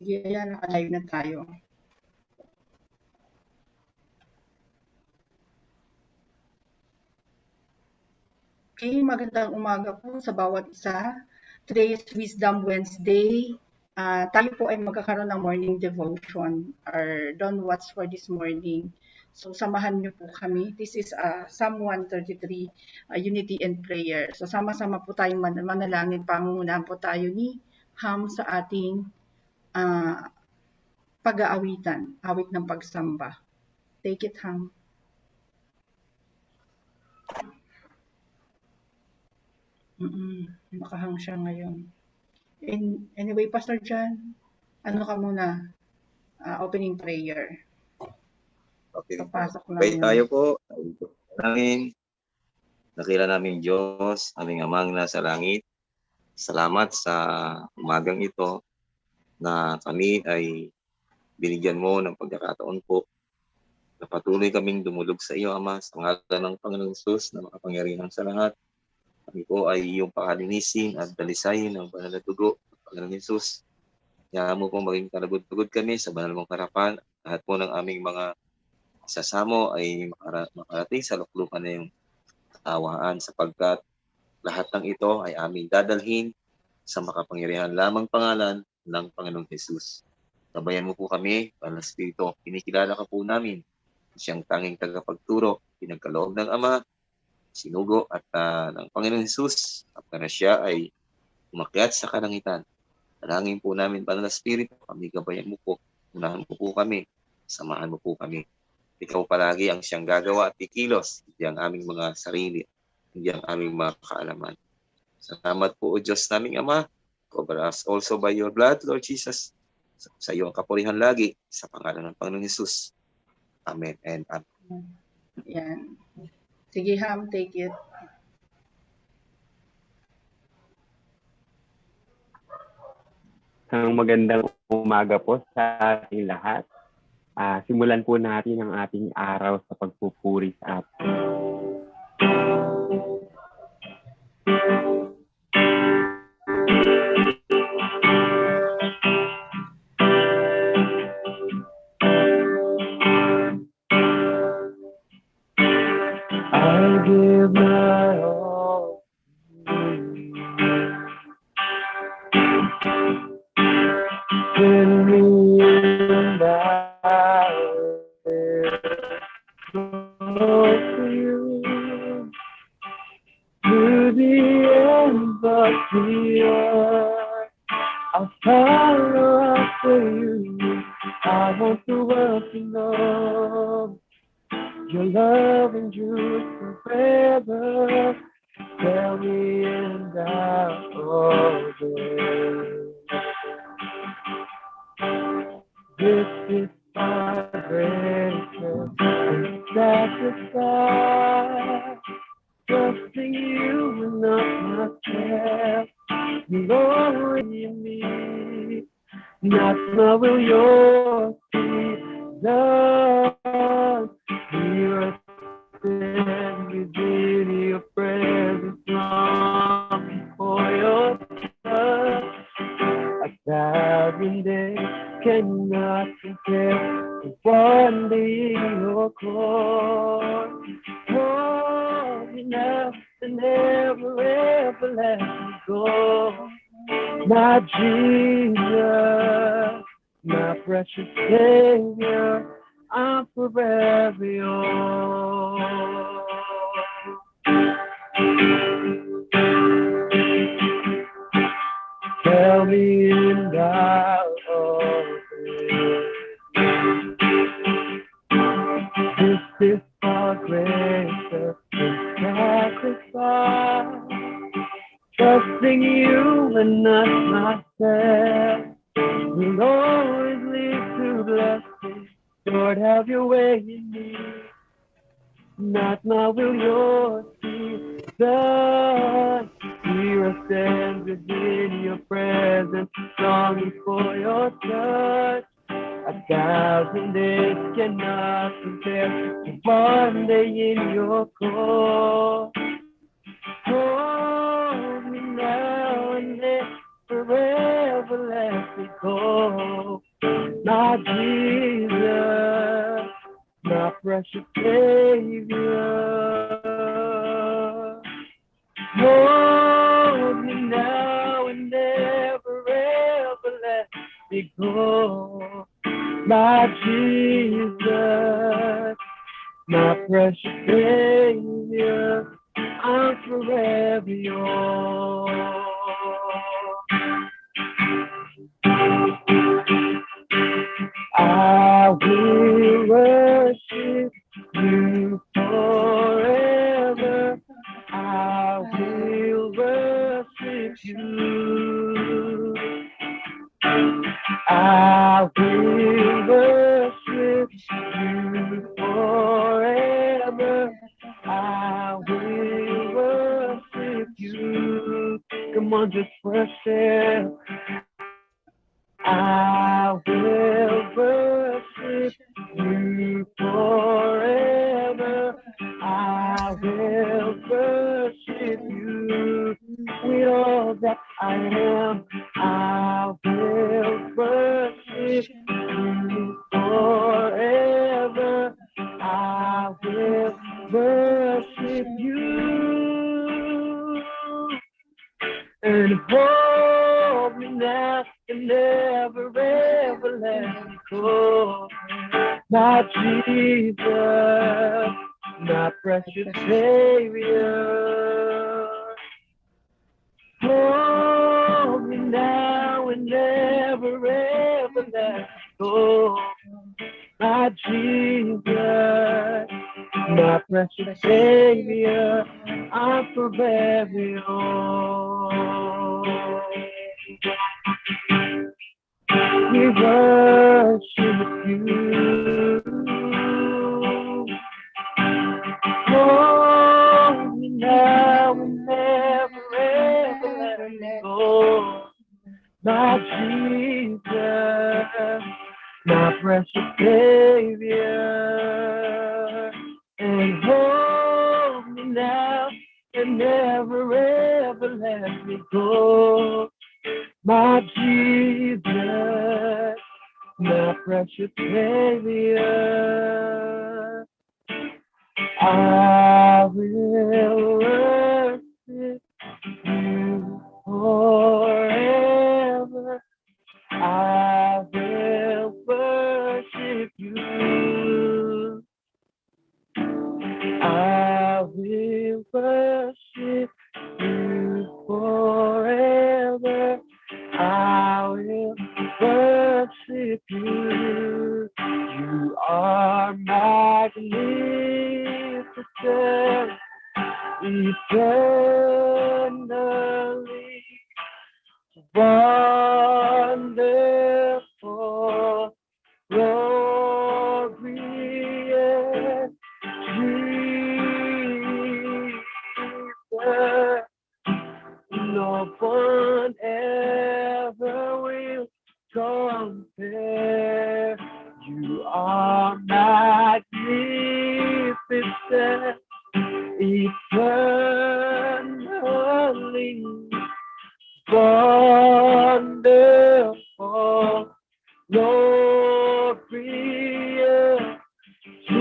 Sige, ayan, naka-live na tayo. Okay, magandang umaga po sa bawat isa. Today is Wisdom Wednesday. Tayo po ay magkakaroon ng morning devotion or don't watch for this morning. So, samahan niyo po kami. This is Psalm 133, Unity and Prayer. So, sama-sama po tayong manalangin. Pangungunahan po tayo ni Ham sa ating pag-aawitan, awit ng pagsamba. Take it, Ham. Nakahang siya ngayon. Anyway, Pastor John, ano ka muna? Opening prayer. Okay. Papasok lang Okay, yun. tayo po. Nakila namin Diyos, aming amang nasa langit. Salamat sa umagang ito na kami ay binigyan mo ng pagkakataon po na patuloy kaming dumulog sa iyo, Ama, sa ngalan ng Panginoong Hesus na makapangyarihan sa lahat. Kami po ay iyong pakalinisin at dalisayin ng banal na dugo ng Panginoong Hesus. Kaya mo po maging kalagod-lagod kami sa banal mong harapan. Lahat po ng aming mga sasamo ay makarating sa luklukan na yung katawaan sapagkat lahat ng ito ay aming dadalhin sa makapangyarihan lamang pangalan ng Panginoong Hesus. Gabayan mo po kami, Banal na Espiritu. Kinikilala ka po namin siyang tanging tagapagturo, pinagkaloob ng Ama, sinugo at ng Panginoong Hesus at na siya ay umakyat sa kalangitan. Dalangin po namin, Banal na Espiritu, kami gabayan mo po, unahan mo po kami, samahan mo po kami. Ikaw palagi ang siyang gagawa at ikilos, hindi ang aming mga sarili, hindi ang aming mga kaalaman. Salamat po, O Diyos naming Ama. Cover us also by your blood, Lord Jesus. Sa iyo ang kapurihan lagi, sa pangalan ng Panginoong Hesus. Amen and amen. Yan. Sige, Ham, take it. Ang magandang umaga po sa ating lahat. Simulan po natin ang ating araw sa pagpupuri sa atin. I give my all to me and I will to you to the end of the earth. I'll follow after you. I want the world to know your love endures forever. Tell me and I'll obey. This is my greatest sacrifice. Trusting you and not myself. Glory in me. Not my will, yours be done. Here I stand within your presence, long before your touch. 1,000 days cannot compare to one day in your court. More enough to never ever let me go. My Jesus, my precious Savior, I'm forever yours. Tell me and I'll obey. This is our greatest sacrifice. Trusting you and not myself. Will always lead to blessing. Lord, have your way in me. Not my will, yours be done. Here I stand within your presence, longing for your touch. 1,000 days cannot compare to one day in your court. Hold me now and then forever let me go. my Jesus, my precious Savior. Hold me now and never ever let me go. My Jesus, my precious Savior, I'm forever yours. I will worship you forever. I will worship you. I will worship you forever. I will worship you. Come on, just worship. I will worship you forever. I will worship you with all that I am. I will worship you forever. I will worship you and hold me now and never ever let me go. My Jesus, my precious Savior. Hold me now and never ever let me go. My Jesus, my precious Savior, I'm forever yours. We worship you. Hold me now and never ever let me go. My Jesus, my precious Savior, and hold me now and never ever let me go. My Jesus, my precious Savior, I will worship you forever. I will worship you. I will worship you forever. I will worship you. You are magnificent, eternally wonderful, glorious Jesus. No one ever will compare. You are magnificent, eternally wonderful, glorious Jesus.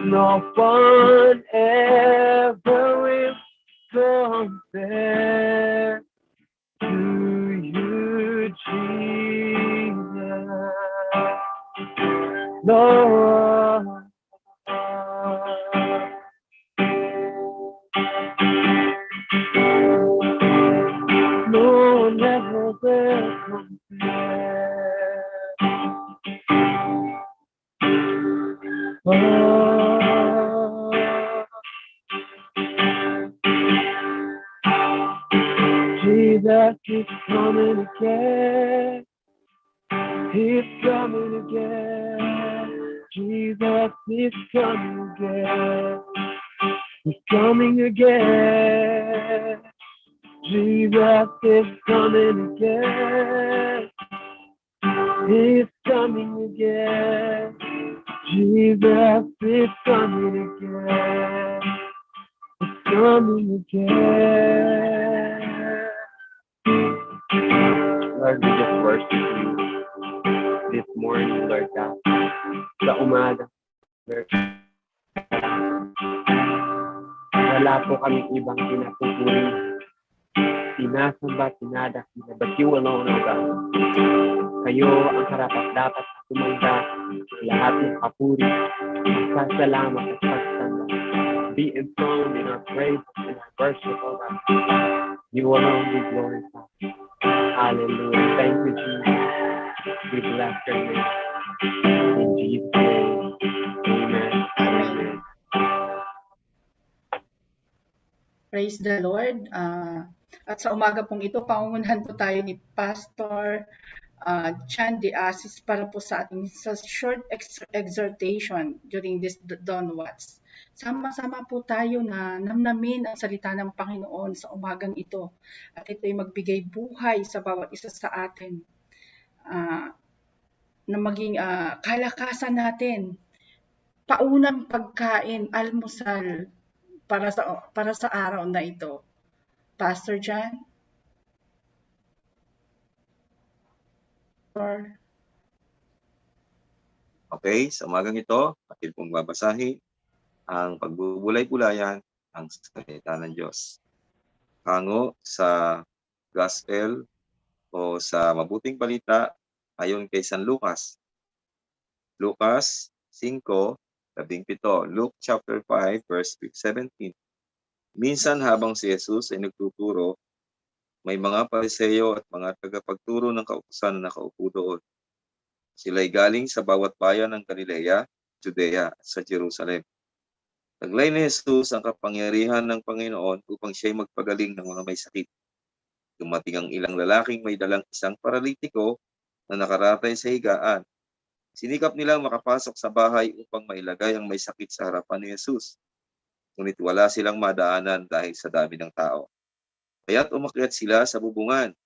No one ever will compare to you, Jesus. No one. No one ever will compare. Oh, Jesus is coming again. He's coming again. Jesus is coming again. He's coming again. Jesus is coming again. He's coming again. Jesus is coming again. He's coming again. worship you this morning, Lord God. Sa umaga, Lord God. Wala po kaming ibang pinapupuri, sinasamba, sinadakila, but you alone, O God. Kayo ang karapat-dapat na tumanda lahat ng papuri, pasasalamat at pagsamba. Be enthroned in our praise and our worship, O God. You alone be glorified. Hallelujah. Thank you, Jesus. We bless your name. In Jesus' name. Amen. Amen. Praise the Lord. At sa umaga pong ito, pangungunahan po tayo ni Pastor Chan De Asis para po sa ating sa short exhortation during this Dawn Watch. Sama-sama po tayo na namnamin ang salita ng Panginoon sa umagang ito. At ito'y magbigay buhay sa bawat isa sa atin. Na maging kalakasan natin. Paunang pagkain, almusal, para sa araw na ito. Pastor John? Okay, sa umagang ito, atin pong babasahin ang pagbubulay-bulayan ang salita ng Diyos. Hango sa Gospel o sa Mabuting Balita ayon kay San Lucas. Lucas 5:17. Luke chapter 5 verse 17. Minsan habang si Jesus ay nagtuturo, may mga Pariseo at mga tagapagturo ng kautusan na nakaupo doon. Sila'y galing sa bawat bayan ng Galilea, Judea at sa Jerusalem. Taglay ni Jesus ang kapangyarihan ng Panginoon upang siya'y magpagaling ng mga may sakit. Dumating ang ilang lalaking may dalang isang paralitiko na nakaratay sa higaan. Sinikap nilang makapasok sa bahay upang mailagay ang may sakit sa harapan ni Jesus. Ngunit wala silang madaanan dahil sa dami ng tao. Kaya't umakyat sila sa bubungan.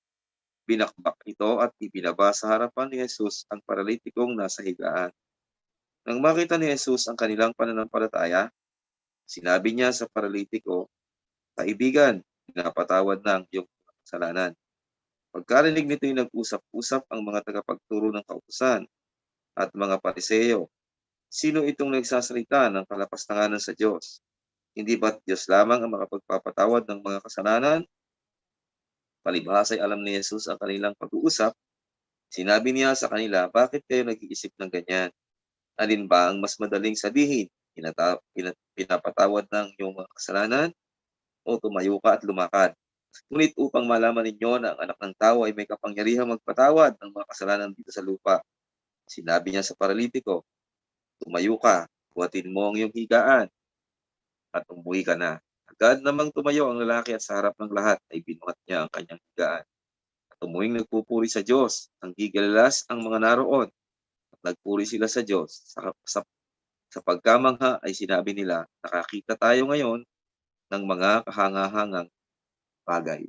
Binakbak ito at ibinaba sa harapan ni Jesus ang paralitikong nasa higaan. Nang makita ni Jesus ang kanilang pananampalataya, sinabi niya sa paralitiko, "Kaibigan, pinapatawad na ang iyong kasalanan." Pagkarinig nito'y nag-usap-usap ang mga tagapagturo ng kautusan at mga Pariseo. Sino itong nagsasalita ng kalapastanganan sa Diyos? Hindi ba't Diyos lamang ang makapagpapatawad ng mga kasalanan? Palibhasa'y alam ni Jesus ang kanilang pag-uusap. Sinabi niya sa kanila, "Bakit kayo nag-iisip ng ganyan? Alin ba ang mas madaling sabihin? Pinapatawad ng iyong mga kasalanan o tumayo ka at lumakad? Ngunit upang malaman ninyo na ang anak ng tao ay may kapangyarihang magpatawad ng mga kasalanan dito sa lupa." Sinabi niya sa paralitiko, "Tumayo ka, buhatin mo ang iyong higaan at umuwi ka na." Agad namang tumayo ang lalaki at sa harap ng lahat ay binuhat niya ang kanyang higaan. At umuwing nagpupuri sa Diyos, ang gigalalas ang mga naroon at nagpuri sila sa Diyos. Sa pagkamangha ay sinabi nila, "Nakakita tayo ngayon ng mga kahanga-hangang bagay."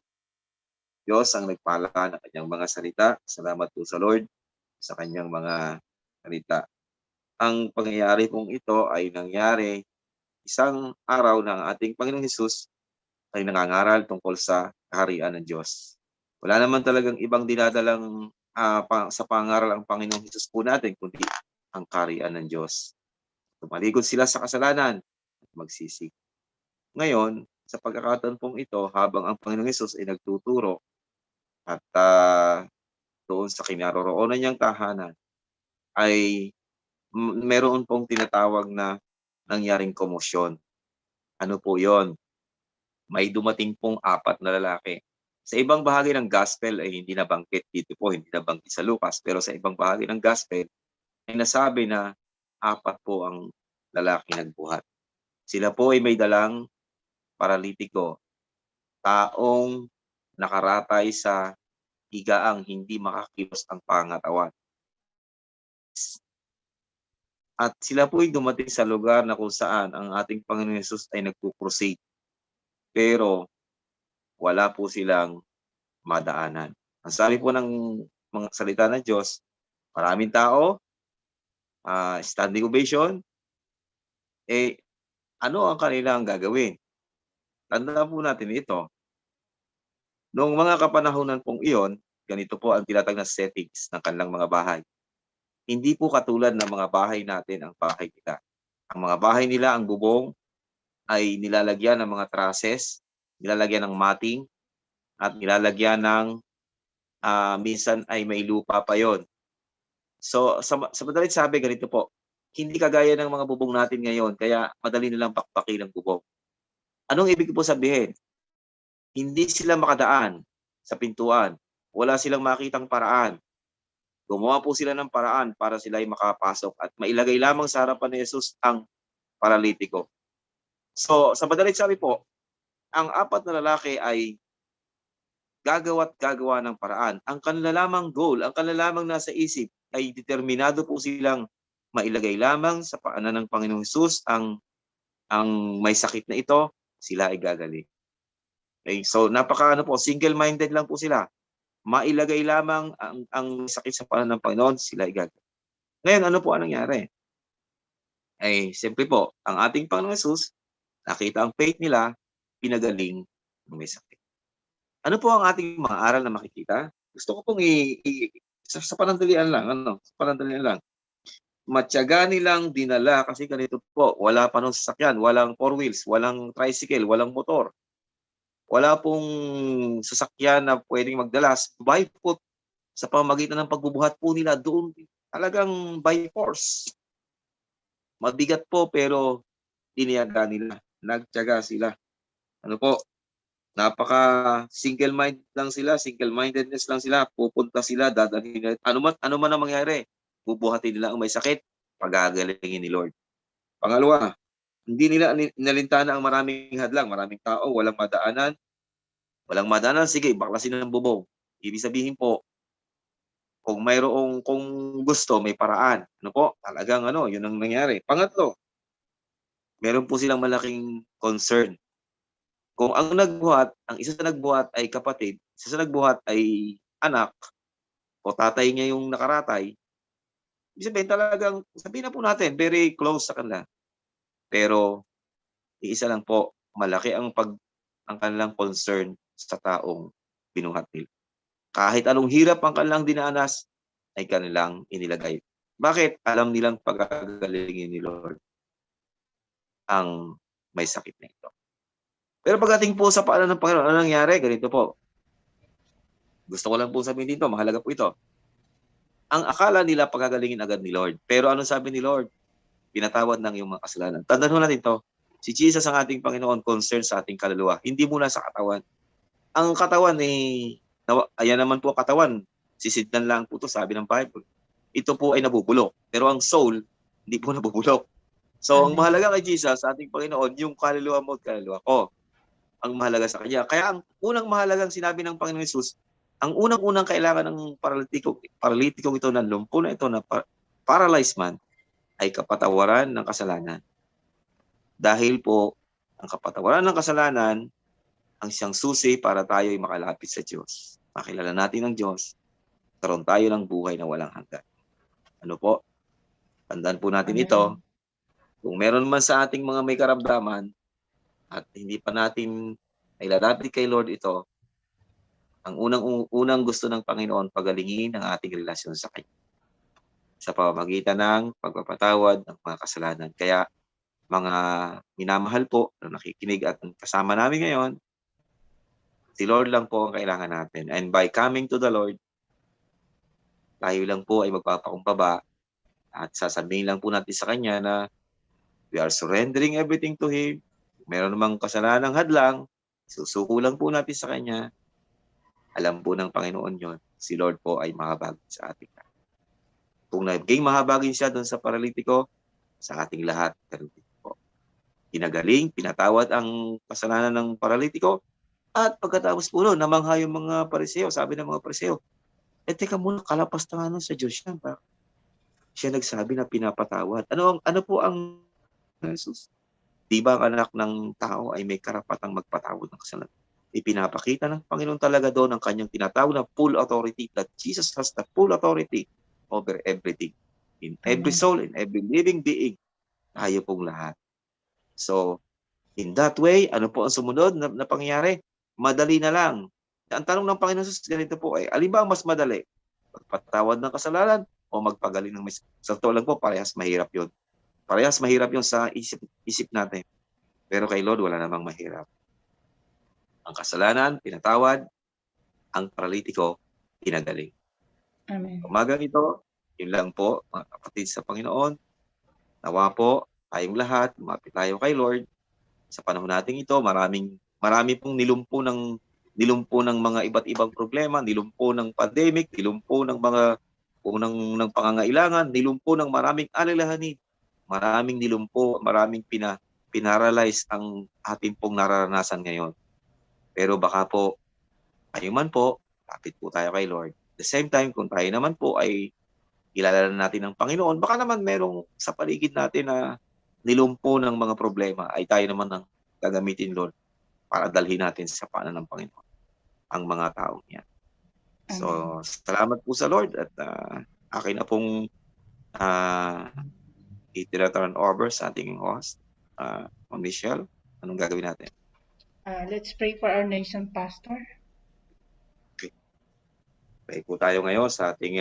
Diyos ang nagpala ng kanyang mga salita. Salamat po sa Lord sa kanyang mga salita. Ang pangyayari pong ito ay nangyari isang araw na ang ating Panginoong Hesus ay nangangaral tungkol sa kaharian ng Diyos. Wala naman talagang ibang dinadalang sa pangaral ang Panginoong Hesus po natin, kundi ang kaharian ng Diyos. Tumalikod sila sa kasalanan at magsisi. Ngayon, sa pagkakataon pong ito, habang ang Panginoong Hesus ay nagtuturo at doon sa kinaroroonan niyang tahanan, ay meron pong tinatawag na nangyaring komosyon. Ano po yon? May dumating pong 4 na lalaki. Sa ibang bahagi ng gospel ay hindi nabanggit dito po, hindi nabanggit sa Lucas, pero sa ibang bahagi ng gospel ay nasabi na 4 po ang lalaki nagbuhat. Sila po ay may dalang paralitiko, taong nakaratay sa higaang hindi makakilos ang pangatawan. At sila po ay dumating sa lugar na kung saan ang ating Panginoon Hesus ay nagpo-crusade. Pero wala po silang madaanan. Ang sabi po ng mga salita ng Diyos, maraming tao, standing ovation, ano ang kanilang gagawin? Tandaan po natin ito. Noong mga kapanahunan pong iyon, ganito po ang tinatawag na settings ng kanilang mga bahay. Hindi po katulad ng mga bahay natin ang bahay nila. Ang mga bahay nila, ang bubong, ay nilalagyan ng mga trusses, nilalagyan ng matting, at nilalagyan ng minsan ay may lupa pa yon. So sa madalit sabi, ganito po, hindi kagaya ng mga bubong natin ngayon, kaya madali nilang pakpakin ang bubong. Anong ibig po sabihin? Hindi sila makadaan sa pintuan. Wala silang makitang paraan. Gumawa po sila ng paraan para sila ay makapasok at mailagay lamang sa harapan ni Jesus ang paralitiko. So sa madalit sabi po, ang apat na lalaki ay gagawa ng paraan. Ang kanila lamang goal, ang kanila lamang nasa isip ay determinado po silang mailagay lamang sa paanan ng Panginoong Hesus ang may sakit na ito, sila ay gagaling. Okay, so single-minded lang po sila. Mailagay lamang ang sakit sa paanan ng Panginoon, sila ay gagaling. Ngayon, ano po ang nangyari? Ay, siyempre po, ang ating Panginoong Hesus, nakita ang faith nila, pinagaling ng may sakit. Ano po ang ating mga aral na makikita? Gusto ko pong sa panandalian lang, matyaga nilang dinala kasi ganito po, wala pa nung sasakyan, walang four wheels, walang tricycle, walang motor. Wala pong sasakyan na pwedeng magdala. By foot, sa pamamagitan ng pagbubuhat po nila doon, talagang by force. Mabigat po pero tiniyaga nila. Nagtiyaga sila. Ano po? Napaka single-mindedness lang sila. Pupunta sila, dadalhin nila. Ano man ang mangyari, bubuhatin nila ang may sakit, pagagalingin ni Lord. Pangalawa, hindi nila inalintana ang maraming hadlang, maraming tao, walang madaanan, sige, baklasin ng bubong. Ibig sabihin po, kung gusto, may paraan. Ano po? Talagang yun ang nangyari. Pangatlo, meron po silang malaking concern. Kung ang isa sa nagbuhat ay kapatid, isa sa nagbuhat ay anak, o tatay niya yung nakaratay, ibig sabihin talagang, sabihin na po natin, very close sa kanila. Pero, iisa lang po, malaki ang kanilang concern sa taong binuhat nila. Kahit anong hirap ang kanilang dinaanas, ay kanilang inilagay. Bakit? Alam nilang pagagalingin ni Lord ang may sakit na ito. Pero pagdating po sa paanan ng Panginoon, ano nangyari? Ganito po. Gusto ko lang po sabihin dito, mahalaga po ito. Ang akala nila pagagalingin agad ni Lord. Pero ano sabi ni Lord? Pinatawad ng iyong mga kasalanan. Tandaan natin ito. Si Jesus ang ating Panginoon, concerned sa ating kaluluwa. Hindi muna sa katawan. Ang katawan ayan naman po katawan. Sisidlan lang po ito, sabi ng Bible. Ito po ay nabubulok. Pero ang soul, hindi po nabubulok. So, ang mahalaga kay Jesus, sa ating Panginoon, yung kaluluwa mo at kaluluwa ko. Ang mahalaga sa Kanya. Kaya ang unang mahalagang sinabi ng Panginoon Jesus, ang unang-unang kailangan ng paralitikong ito, ng lumpo na ito, na paralyzed man, ay kapatawaran ng kasalanan. Dahil po, ang kapatawaran ng kasalanan, ang siyang susi para tayo ay makalapit sa Diyos. Makilala natin ang Diyos, karoon tayo ng buhay na walang hanggan. Ano po? Tandaan po natin ito. Kung meron man sa ating mga may karamdaman at hindi pa natin ay lalapit kay Lord ito, ang unang gusto ng Panginoon, pagalingin ang ating relasyon sa Kanya sa pamamagitan ng pagpapatawad ng mga kasalanan. Kaya mga minamahal po na nakikinig at kasama namin ngayon, si Lord lang po ang kailangan natin. And by coming to the Lord, tayo lang po ay magpapakumbaba at sasabihin lang po natin sa Kanya na we are surrendering everything to Him. Meron namang kasalanang hadlang, susuko lang po natin sa Kanya. Alam po ng Panginoon yon, si Lord po ay mahabagin sa ating lahat. Kung naging mahabagin siya doon sa paralitiko, sa ating lahat, po. Pinagaling, pinatawad ang kasalanan ng paralitiko, at pagkatapos po noon, namangha yung mga Pariseo, sabi ng mga Pariseo, teka muna, kalapas na nga sa Diyos yan. Siya nagsabi na pinapatawad. Ano po ang Jesus? Di ba ang anak ng tao ay may karapatang magpatawad ng kasalanan? Ipinapakita ng Panginoon talaga doon ang kanyang tinatawag na full authority, that Jesus has the full authority over everything. In every soul, in every living being, tayo pong lahat. So, in that way, ano po ang sumunod na pangyayari? Madali na lang. ang tanong ng Panginoon Jesus ganito po ay, alin ba ang mas madali? Magpatawad ng kasalanan o magpagaling ng may sakit? Sa totoo lang po, parehas mahirap yun. Parehas mahirap yun sa isip natin. Pero kay Lord, wala namang mahirap. Ang kasalanan, pinatawad. Ang paralitiko, pinagaling. Amen. Umagang ito, yun lang po, mga kapatid sa Panginoon. Nawa po, tayong lahat, lumapit tayo kay Lord. Sa panahon natin ito, marami pong nilumpo ng mga iba't ibang problema, nilumpo ng pandemic, nilumpo ng mga ng pangangailangan, nilumpo ng maraming alalahanin, maraming nilumpo, maraming pinaralyze ang ating pong nararanasan ngayon. Pero baka po, kayo man po, lapit po tayo kay Lord. At the same time, kung tayo naman po ay kilala natin ng Panginoon, baka naman merong sa paligid natin na nilumpo ng mga problema, ay tayo naman ang gagamitin, Lord, para dalhin natin sa paanan ng Panginoon ang mga tao niya. So, salamat po sa Lord at akin na pong i-turn over sa ating host, Ma'am Michelle. Anong gagawin natin? Let's pray for our nation, Pastor. Pray po tayo ngayon sa ating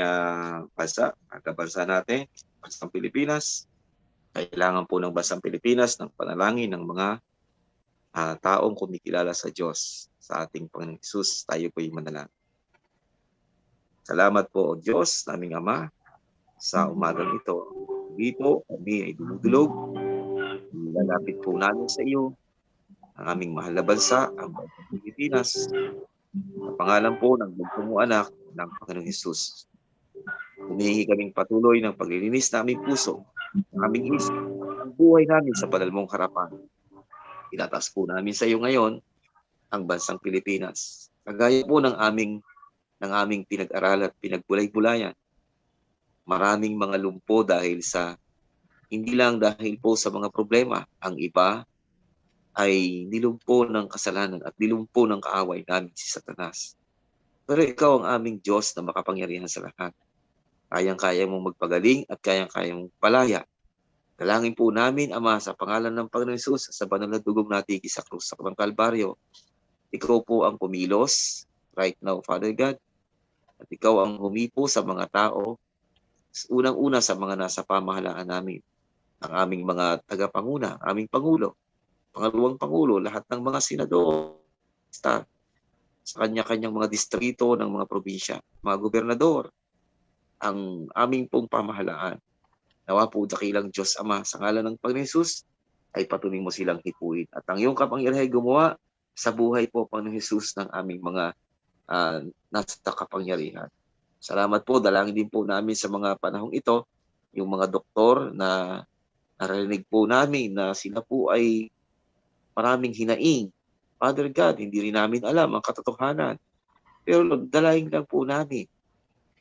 bansa, ang bansa natin, bansang Pilipinas. Kailangan po ng bansang Pilipinas ng panalangin ng mga taong kumikilala sa Diyos, sa ating Panginoong Hesus. Tayo po'y manalangin. Salamat po, O Diyos, naming Ama, sa umagang ito. Dito, kami ay dumudulog. Lalapit po namin sa iyo ang aming mahal na bansa, ang bansang Pilipinas. Sa pangalan po ng bugtong anak ng Panginoong Hesus. Humihingi kaming patuloy ng paglilinis na aming puso, ng aming isip, ang buhay namin sa banal mong harapan. Tinataas po namin sa iyo ngayon ang bansang Pilipinas. Kagaya po ng aming pinag-aral at pinagbulay-bulayan. Maraming mga lumpo hindi lang dahil po sa mga problema. Ang iba ay nilumpo ng kasalanan at nilumpo ng kaaway namin si Satanas. Pero ikaw ang aming Diyos na makapangyarihan sa lahat. Kayang-kaya mong magpagaling at kayang-kaya mong palaya. Dalangin po namin, Ama, sa pangalan ng Panginoon Hesus, sa banal na dugong natigis sa krus sa Kalbaryo. Ikaw po ang kumilos right now, Father God. At ikaw ang humipo sa mga tao, unang-una sa mga nasa pamahalaan namin. Ang aming mga tagapanguna, aming Pangulo, pangalawang Pangulo, lahat ng mga senador, sa kanya-kanyang mga distrito ng mga probinsya, mga gobernador, ang aming pong pamahalaan. Nawa po dakilang Diyos Ama, sa ngalan ng Panginoon Hesus, ay patuloy mo silang hipuin. At ang iyong kapangyarihan ay gumawa sa buhay po, Panginoon Hesus, ng aming mga nasa kapangyarihan. Salamat po, dalangin din po namin sa mga panahong ito, yung mga doktor na narinig po namin na sila po ay maraming hinaing. Father God, hindi rin namin alam ang katotohanan. Pero Lord, dalangin lang po namin.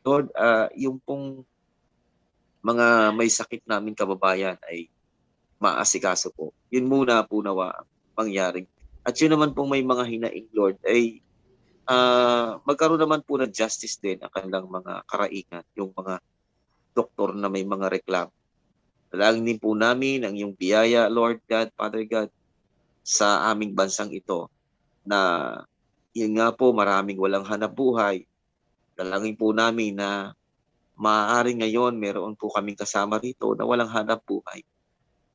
Lord, yung pong mga may sakit namin kababayan ay maasikaso po. Yun muna po nawa ang mangyari. At yun naman pong may mga hinaing, Lord, ay magkaroon naman po ng justice din ang kanilang mga karaingan, yung mga doktor na may mga reklamo. Dalangin din po namin ang iyong biyaya, Lord God, Father God, sa aming bansang ito na yun nga po maraming walang hanap buhay. Dalangin po namin na maaaring ngayon meron po kaming kasama rito na walang hanap buhay.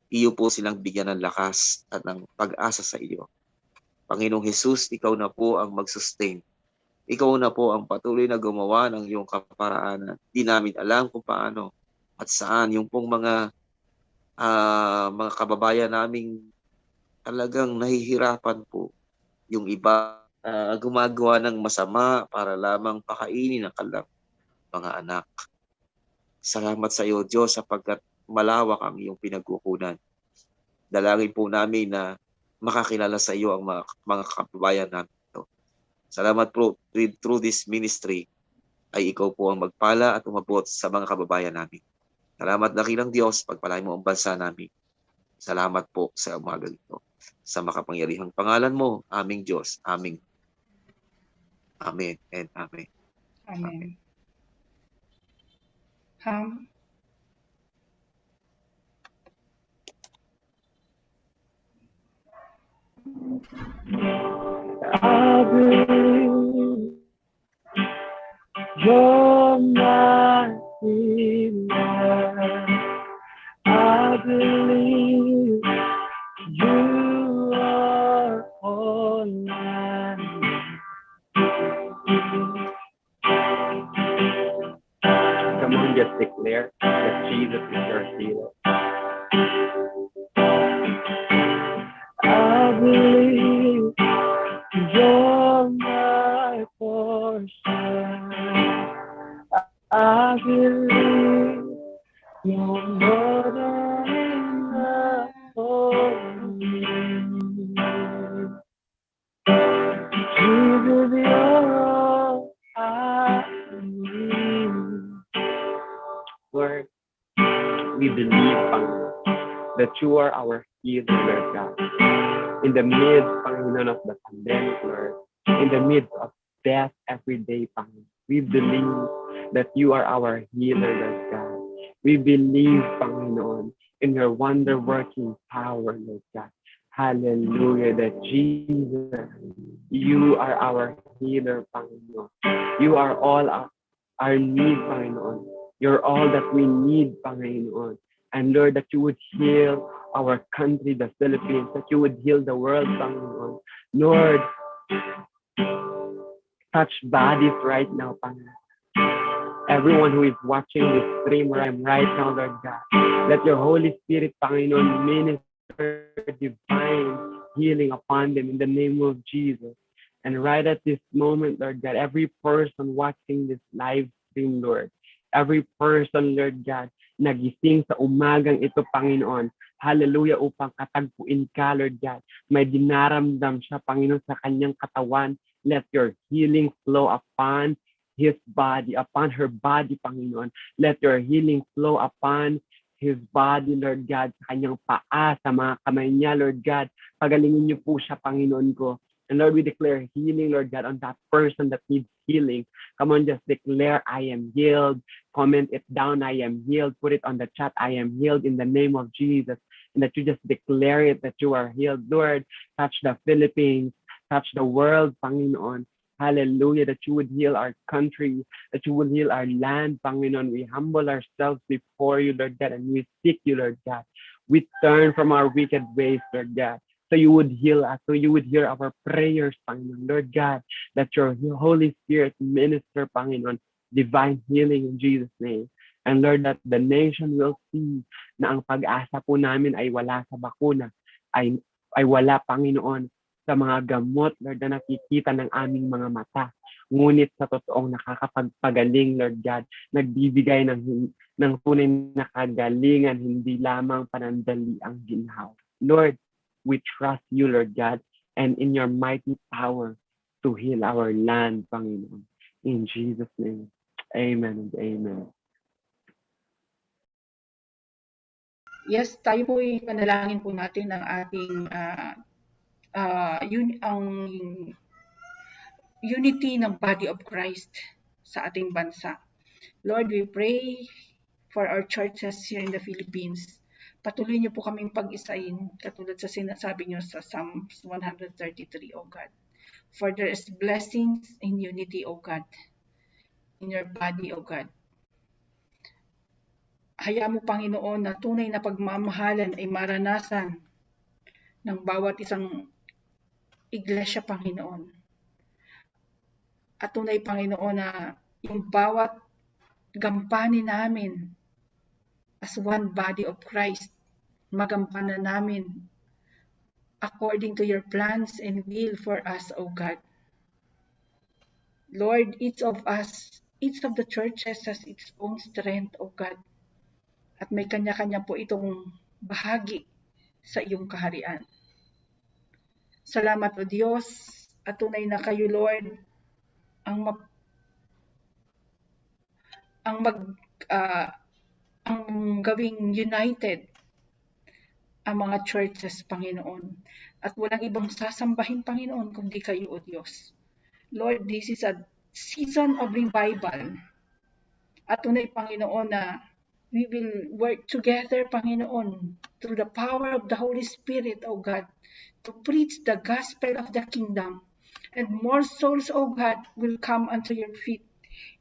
Iyo po silang bigyan ng lakas at ng pag-asa sa iyo. Panginoong Hesus, ikaw na po ang mag-sustain. Ikaw na po ang patuloy na gumawa ng iyong kaparaanan. Di namin alam kung paano at saan yung pong mga kababayan naming talagang nahihirapan po. Yung iba gumagawa ng masama para lamang pakainin ang kanilang mga anak. Salamat sa iyo, Diyos, sapagkat malawak ang iyong pinagkukunan. Dalangin po namin na makakilala sa iyo ang mga kababayan namin ito. Salamat po, through this ministry, ay ikaw po ang magpala at umabot sa mga kababayan namin. Salamat dakilang Diyos, pagpalain mo ang bansa namin. Salamat po sa umaga ito. Sa makapangyarihang pangalan mo, aming Diyos, aming. Amen and amen. Amen. I believe You're my healer. I believe you are all I need. Come on, just declare that Jesus is your healer. I believe you're my portion. I believe you're more than enough for me. Jesus, you're all I need. Lord, we believe, Panginoon, that you are our healer, Lord God. In the midst, Panginoon, of the pandemic, Lord, in the midst of death every day, Panginoon, we believe that you are our healer, Lord God. We believe, Panginoon, in your wonder-working power, Lord God. Hallelujah, that Jesus, you are our healer, Panginoon. You are all our need, Panginoon. You're all that we need, Panginoon. And Lord, that you would heal our country, the Philippines, that you would heal the world, Panginoon. Lord, touch bodies right now, Panginoon. Everyone who is watching this stream right now, Lord God, let your Holy Spirit, Panginoon, minister divine healing upon them in the name of Jesus. And right at this moment, Lord God, every person watching this live stream, Lord, every person, Lord God, nagising sa umagang ito, Panginoon, hallelujah, upang katagpuin ka, Lord God. May dinaramdam siya, Panginoon, sa kanyang katawan. Let your healing flow upon his body, upon her body, Panginoon. Let your healing flow upon his body, Lord God, sa kanyang paa, sa mga kamay niya, Lord God. Pagalingin niyo po siya, Panginoon ko. And Lord, we declare healing, Lord God, on that person that needs healing. Come on, just declare, I am healed. Comment it down, I am healed. Put it on the chat, I am healed in the name of Jesus. And that you just declare it that you are healed. Lord, touch the Philippines, touch the world, Panginoon. Hallelujah, that you would heal our country, that you would heal our land, Panginoon. We humble ourselves before you, Lord God, and we seek you, Lord God. We turn from our wicked ways, Lord God, so you would heal us, so you would hear our prayers, Panginoon. Lord God, that your Holy Spirit minister, Panginoon, divine healing in Jesus' name. And Lord, that the nation will see na ang pag-asa po namin ay wala sa bakuna, ay wala, Panginoon, sa mga gamot, Lord, na nakikita ng aming mga mata. Ngunit sa totoong nakakapagpagaling, Lord God, nagbibigay ng tunay na kagalingan, hindi lamang panandali ang ginhawa. Lord, we trust you, Lord God, and in your mighty power to heal our land, Panginoon. In Jesus' name, amen and amen. Yes, tayo po ipanalangin po natin ang ating ang unity ng body of Christ sa ating bansa. Lord, we pray for our churches here in the Philippines. Patuloy niyo po kaming pag-isain, katulad sa sinasabi niyo sa Psalms 133, O God. For there is blessings in unity, O God, in your body, O God. Hayaan mo, Panginoon, na tunay na pagmamahalan ay maranasan ng bawat isang iglesia, Panginoon. At tunay, Panginoon, na yung bawat gampanin namin as one body of Christ, magampanan namin according to your plans and will for us, O God. Lord, each of the churches has its own strength, O God. At may kanya-kanya po itong bahagi sa iyong kaharian. Salamat, O Diyos, at tunay na kayo, Lord, ang gawing united ang mga churches, Panginoon. At walang ibang sasambahin, Panginoon, kundi kayo, O Diyos. Lord, this is a season of revival. At tunay, Panginoon, na we will work together, Panginoon, through the power of the Holy Spirit, O God, to preach the gospel of the kingdom. And more souls, O God, will come unto your feet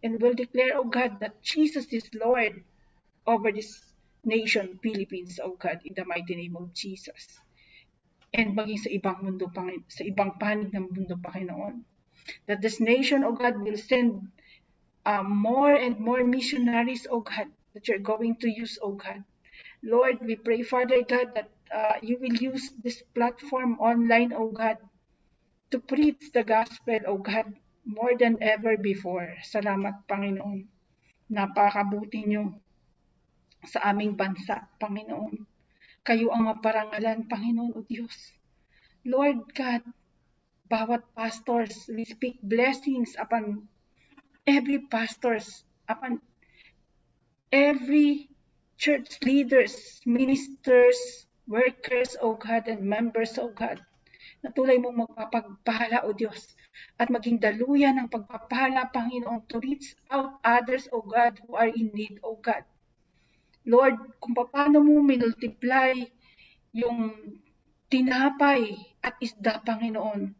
and will declare, O God, that Jesus is Lord over this nation, Philippines, O God, in the mighty name of Jesus. And maging sa ibang mundo, sa ibang panig ng mundo, Panginoon. That this nation, O God, will send more and more missionaries, O God, that you're going to use, O God. Lord, we pray, Father God, that you will use this platform online, O God, to preach the gospel, O God, more than ever before. Salamat, Panginoon. Napakabuti niyo sa aming bansa, Panginoon. Kayo ang maparangalan, Panginoon o Diyos. Lord God, bawat pastors, we speak blessings upon every pastors, upon every church leaders, ministers, workers, O God, and members, O God. Na tulay mong magpapagpala, O Diyos, at maging daluyan ng pagpapala, Panginoon, to reach out others, O God, who are in need, O God. Lord, kung paano mo minultiply yung tinapay at isda, Panginoon,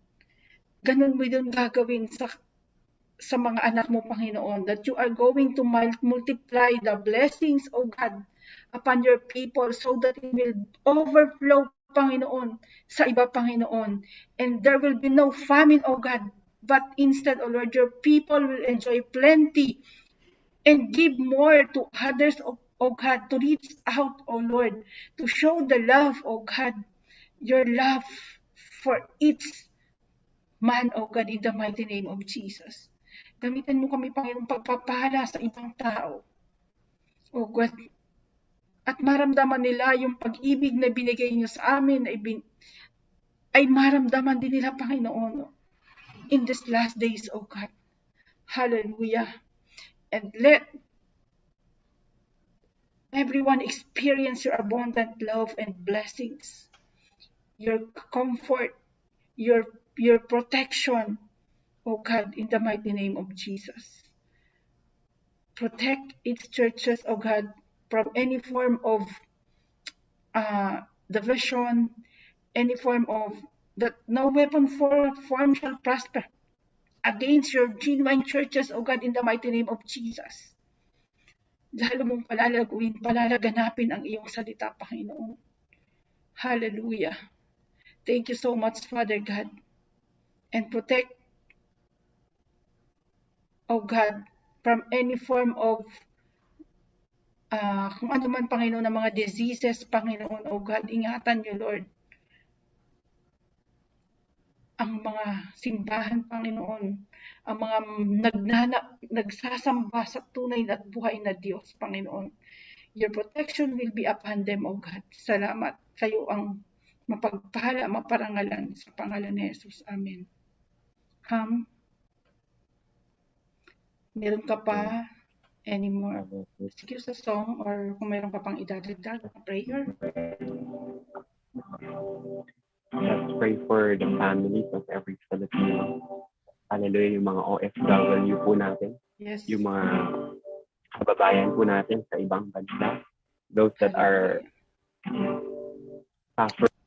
ganun mo din gagawin sa mga anak mo, Panginoon, that you are going to multiply the blessings, O God, upon your people so that it will overflow, Panginoon, sa iba, Panginoon. And there will be no famine, O God, but instead, O Lord, your people will enjoy plenty and give more to others, O God, to reach out, O Lord, to show the love, O God, your love for each man, O God, in the mighty name of Jesus. Gamitan mo kami, Panginoon, pagpapala sa ibang tao, O God, at maramdaman nila yung pag-ibig na binigay niyo sa amin, ay maramdaman din nila, Panginoon, in these last days, O God. Hallelujah. And let everyone experience your abundant love and blessings, your comfort, your protection, O God, in the mighty name of Jesus. Protect its churches, O God, from any form of division, any form of that no weapon form shall prosper against your genuine churches, O God, in the mighty name of Jesus. Lalo mong palalaganapin ang iyong salita, Panginoon. Hallelujah. Thank you so much, Father God. And protect, O God, from any form of kung ano man, Panginoon, ng mga diseases, Panginoon, O God, ingatan niyo, Lord, ang mga simbahan, Panginoon, ang mga nagsasamba sa tunay at buhay na Diyos, Panginoon. Your protection will be upon them, O God. Salamat. Kayo ang mapagpala, maparangalan sa pangalan ni Jesus. Amen. Meron ka pa any more excuse a song or kung meron ka pang idadagdag na prayer? Let's pray for the families of every Filipino. Hallelujah, yung mga OFW po natin. Yes. Yung mga kababayan po natin sa ibang bansa. Those that are suffering.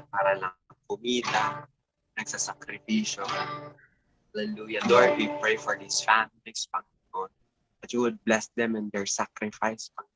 Para lang kumita, nagsasakripisyo. Hallelujah. Lord, we pray for these families, Panginoon, that you would bless them in their sacrifice, Panginoon.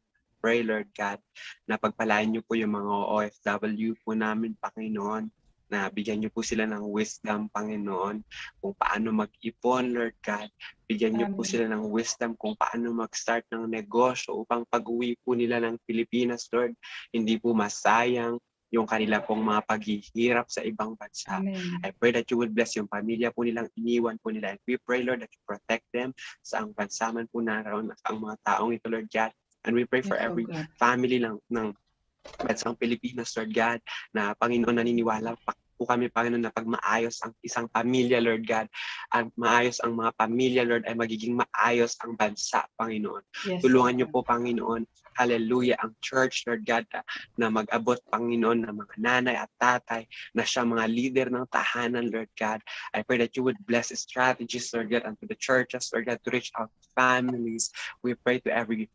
Pray, Lord God, na pagpalain niyo po yung mga OFW po namin, Panginoon, na bigyan niyo po sila ng wisdom, Panginoon, kung paano mag-ipon, Lord God. Bigyan niyo po sila ng wisdom kung paano mag-start ng negosyo upang pag-uwi po nila ng Pilipinas, Lord, hindi po masayang yung kanila pong mga paghihirap sa ibang bansa. Amen. I pray that you would bless yung pamilya po nilang iniwan po nila. And we pray, Lord, that you protect them sa ang bansa man po naroon at ang mga taong ito, Lord God. And we pray for every family ng bansang Pilipinas, Lord God, na Panginoon, naniniwala po kami, Panginoon, na pag maayos ang isang pamilya, Lord God, at maayos ang mga pamilya, Lord, ay magiging maayos ang bansa, Panginoon. Yes, Tulungan niyo po, Panginoon, hallelujah, ang church, Lord God, na mag-abot, Panginoon, ng mga nanay at tatay, na siya mga leader ng tahanan, Lord God. I pray that you would bless strategies, Lord God, unto the churches, Lord God, to reach out to families. We pray to every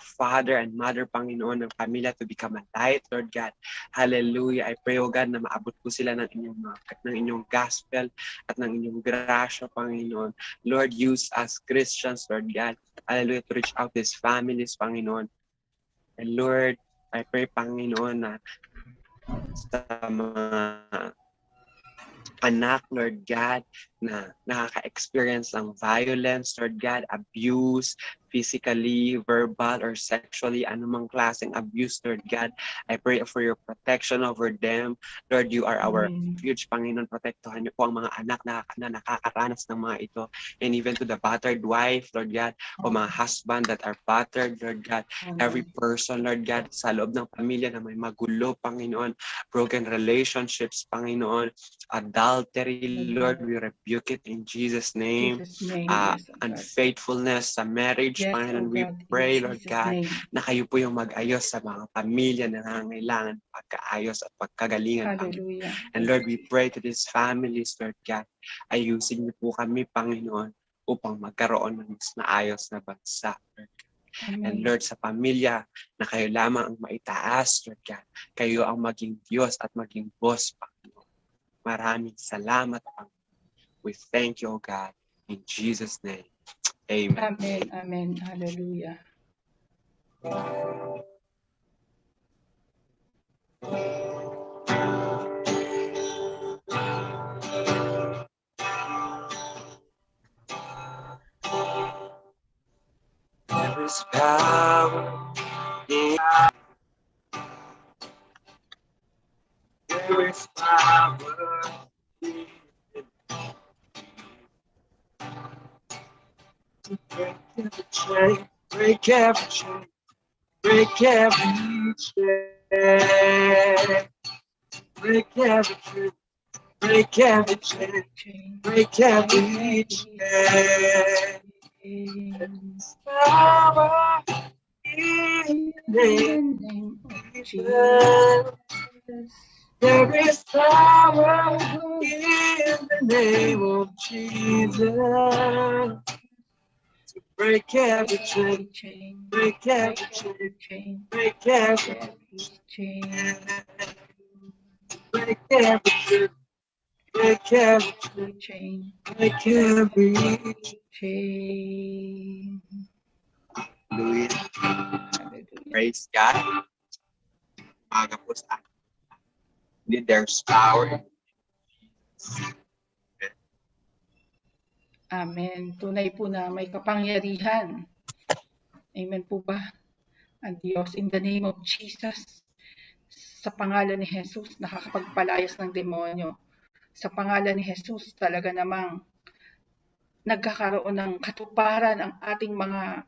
father and mother, Panginoon, ng pamilya to become a light, Lord God. Hallelujah. I pray, O God, na maabot po sila ng inyong gospel at ng inyong grasya, Panginoon. Lord, use us Christians, Lord God. Hallelujah, to reach out these families, Panginoon. And Lord, I pray, Panginoon, na sa mga anak, Lord God, na nakaka-experience ng violence, Lord God, abuse, physically, verbal, or sexually, anumang klaseng abuse, Lord God. I pray for your protection over them. Lord, you are our refuge, Panginoon. Protektuhan niyo po ang mga anak na nakakaranas ng mga ito. And even to the battered wife, Lord God, o mga husband that are battered, Lord God. Every person, Lord God, sa loob ng pamilya na may magulo, Panginoon, broken relationships, Panginoon, adultery, Lord, we rebuke it in Jesus' name. Yes, Unfaithfulness sa marriage, yes, Panginoon, we pray, Lord God, na kayo po yung mag-ayos sa mga pamilya na nangangailangan pagkaayos at pagkagalingan, Panginoon. And Lord, we pray to these families, Lord God, ayusin niyo po kami, Panginoon, upang magkaroon ng mas maayos na bansa, Lord God. And Lord, sa pamilya na kayo lamang ang maitaas, Lord God, kayo ang maging Diyos at maging boss, Panginoon. Maraming salamat, Panginoon. We thank you, O God, in Jesus' name. Amen. Amen. Amen. Hallelujah. There is power in there is power in to break every chain, break every chain, break every chain, break every chain, break every chain, break every chain. Power in the name of Jesus. There is power in the name of Jesus to break every chain, break every chain, break every chain, break every chain, break every chain, break every chain. Hallelujah. Praise God. Maga po sa akin. There's power. Amen. Tunay po na may kapangyarihan. Amen po ba? Ang Diyos, in the name of Jesus, sa pangalan ni Jesus, nakakapagpalayas ng demonyo. Sa pangalan ni Jesus, talaga namang nagkakaroon ng katuparan ang ating mga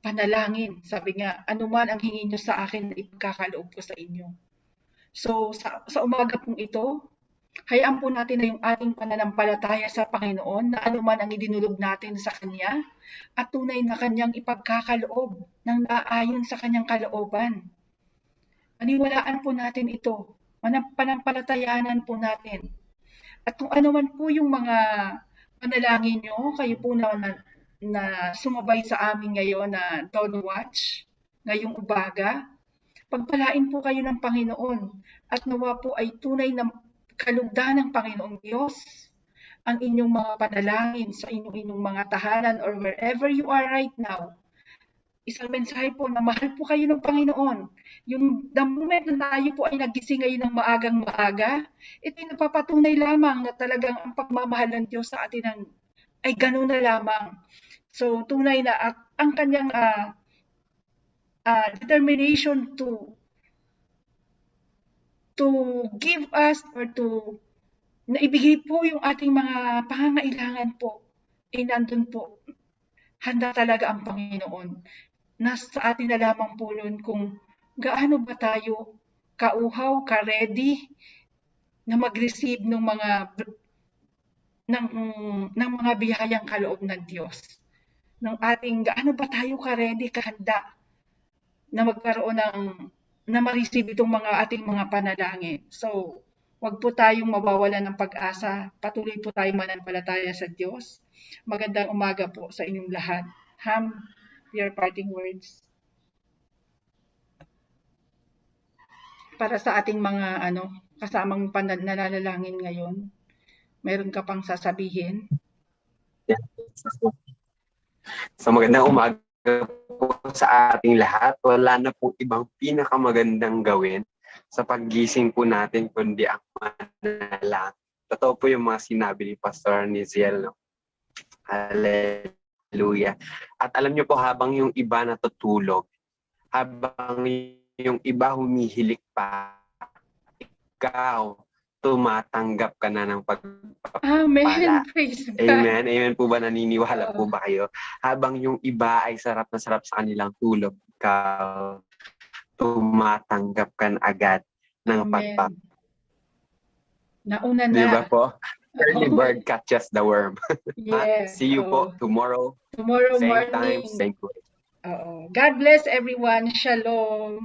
panalangin. Sabi nga, anuman ang hingin nyo sa akin, ipagkakaloob ko sa inyo. So, sa umaga pong ito, hayaan po natin na yung ating pananampalataya sa Panginoon na anuman ang idinulog natin sa Kanya at tunay na Kanyang ipagkakaloob ng naayon sa Kanyang kalooban. Paniwalaan po natin ito, panampalatayanan po natin. At kung anuman po yung mga panalangin nyo, kayo po na sumabay sa amin ngayon na Dawn Watch, ngayong umaga, pagpalain po kayo ng Panginoon at nawa po ay tunay na kalugdan ng Panginoong Diyos ang inyong mga panalangin sa inyong mga tahanan or wherever you are right now. Isang mensahe po na mahal po kayo ng Panginoon. Yung the moment na tayo po ay nagising ngayon ng maagang maaga, ito'y napapatunay lamang na talagang ang pagmamahal ng Diyos sa atin ay gano'n na lamang. So tunay na at ang kanyang determination to give us or to naibigay po yung ating mga pangangailangan po, nandun po. Handa talaga ang Panginoon. Nasa atin na lamang po nun kung gaano ba tayo kauhaw, ka-ready na mag-receive ng mga biyayang kaloob ng Diyos. Ng ating gaano ba tayo ka-ready, kahanda na magkaroon na ma-receive itong ating mga panalangin. So, wag po tayong mawawalan ng pag-asa. Patuloy po tayong mananampalataya sa Diyos. Magandang umaga po sa inyong lahat. Ham, your parting words. Para sa ating mga kasamang nananalangin ngayon, meron ka pang sasabihin? So magandang umaga po sa ating lahat. Wala na pong ibang pinakamagandang gawin sa paggising po natin kundi ang manalangin. Totoo po yung mga sinabi ni Pastor Niziel. No? Hallelujah. At alam niyo po, habang yung iba natutulog, habang yung iba humihilik pa, ikaw, tumatanggap ka na ng pagpapala. Amen. Praise God. Amen. Amen po ba? Naniniwala po ba kayo? Habang yung iba ay sarap na sarap sa kanilang tulog, ikaw, tumatanggap ka na agad ng pagpapala. Nauna na. Di ba po? Early bird catches the worm. Yes. See you po tomorrow. Tomorrow Same morning. time, same place. God bless everyone. Shalom.